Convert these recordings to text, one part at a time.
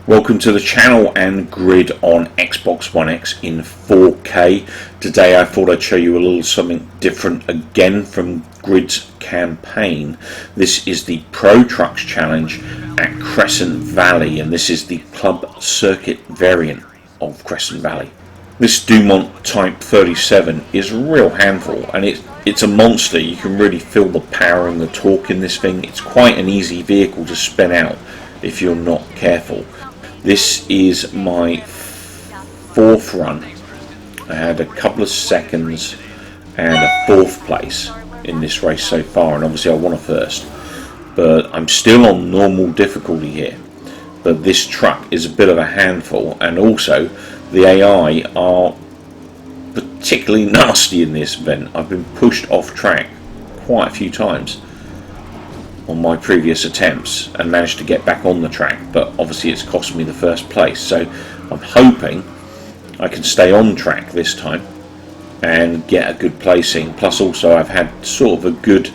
Welcome to the channel and Grid on Xbox One X in 4K. Today I thought I'd show you a little something different again from Grid's campaign. This is the Pro Trucks Challenge at Crescent Valley, and this is the Club Circuit variant of Crescent Valley. This Dumont Type 37 is a real handful, and it's a monster. You can really feel the power and the torque in this thing. It's quite an easy vehicle to spin out if you're not careful. This is my fourth run. I had a couple of seconds and a fourth place in this race so far, and obviously I won a first. But I'm still on normal difficulty here. But this truck is a bit of a handful, and also the AI are particularly nasty in this event. I've been pushed off track quite a few times on my previous attempts and managed to get back on the track, but obviously it's cost me the first place. So I'm hoping I can stay on track this time and get a good placing. Plus also I've had sort of a good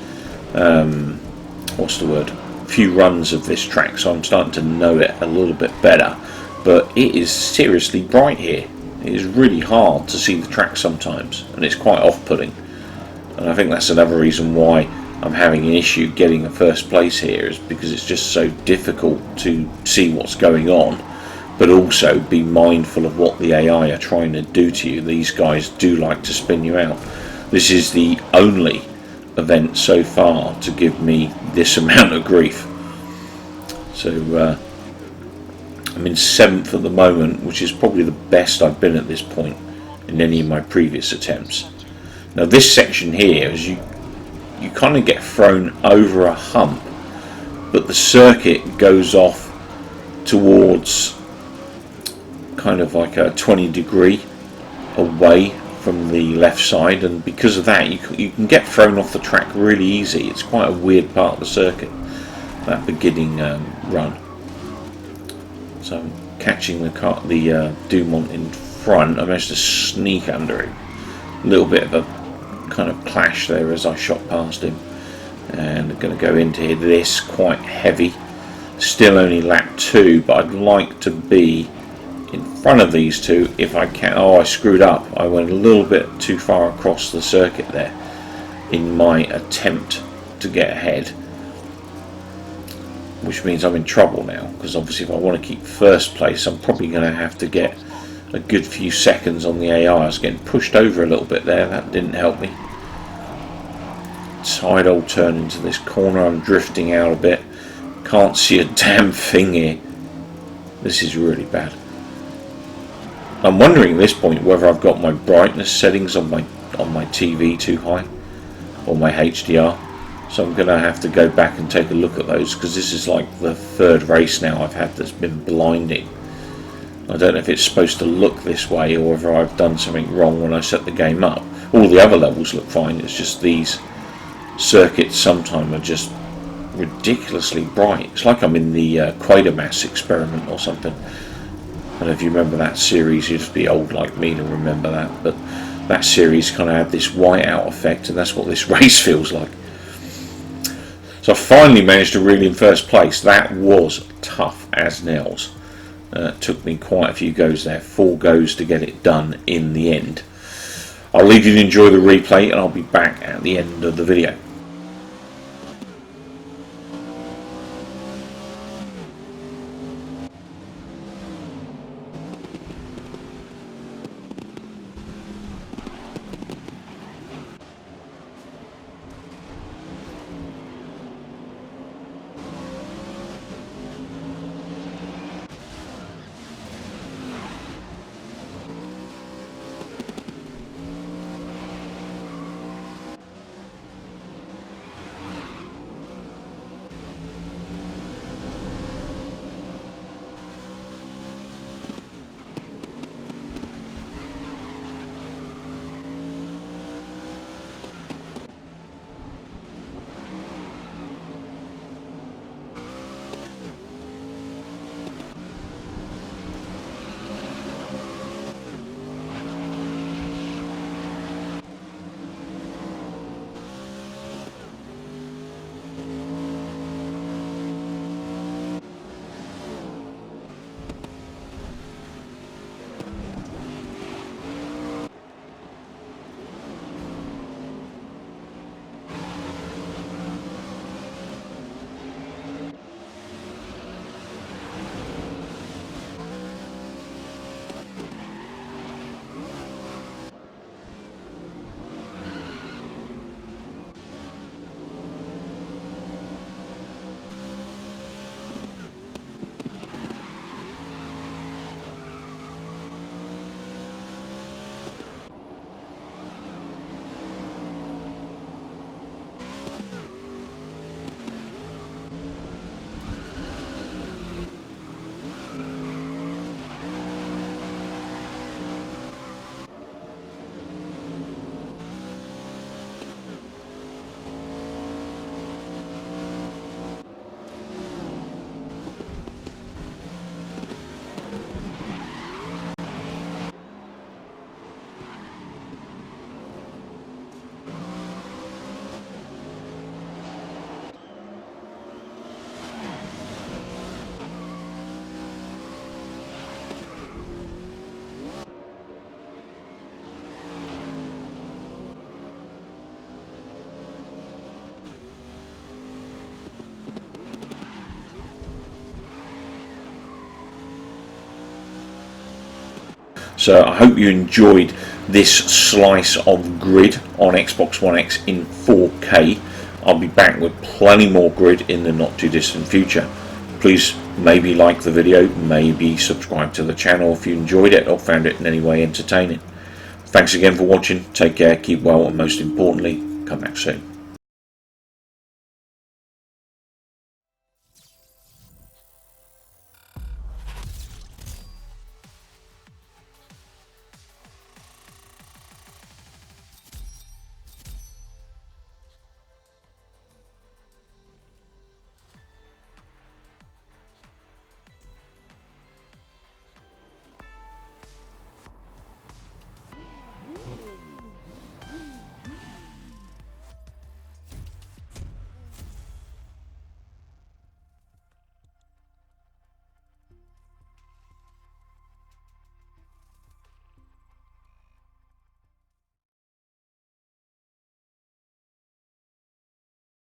few runs of this track, so I'm starting to know it a little bit better. But it is seriously bright here. It is really hard to see the track sometimes, and it's quite off-putting, and I think that's another reason why I'm having an issue getting a first place here, is because it's just so difficult to see what's going on, but also be mindful of what the AI are trying to do to you. These guys do like to spin you out. This is the only event so far to give me this amount of grief. So I'm in 7th at the moment, which is probably the best I've been at this point in any of my previous attempts. Now this section here, as you kind of get thrown over a hump, but the circuit goes off towards kind of like a 20-degree away from the left side, and because of that you can get thrown off the track really easy. It's quite a weird part of the circuit, that beginning run. So I'm catching the Dumont in front. I managed to sneak under him. A little bit of a kind of clash there as I shot past him, and I'm going to go into this quite heavy. Still only lap 2, but I'd like to be in front of these two if I can. Oh, I screwed up. I went a little bit too far across the circuit there in my attempt to get ahead, which means I'm in trouble now, because obviously if I want to keep first place I'm probably going to have to get a good few seconds on the AI. I was getting pushed over a little bit there, that didn't help me. Side old turn into this corner, I'm drifting out a bit, can't see a damn thing here. This is really bad. I'm wondering at this point whether I've got my brightness settings on my TV too high, or my HDR. So I'm going to have to go back and take a look at those, because this is like the third race now I've had that's been blinding. I don't know if it's supposed to look this way or whether I've done something wrong when I set the game up. All the other levels look fine, it's just these circuits sometimes are just ridiculously bright. It's like I'm in the Quatermass experiment or something. I don't know if you remember that series. You'd be old like me to remember that, but that series kind of had this whiteout effect, and that's what this race feels like. So I finally managed to reel in first place. That was tough as nails. Took me quite a few goes there, 4 goes to get it done in the end. I'll leave you to enjoy the replay, and I'll be back at the end of the video. So I hope you enjoyed this slice of Grid on Xbox One X in 4K. I'll be back with plenty more Grid in the not too distant future. Please maybe like the video, maybe subscribe to the channel if you enjoyed it or found it in any way entertaining. Thanks again for watching, take care, keep well, and most importantly, come back soon.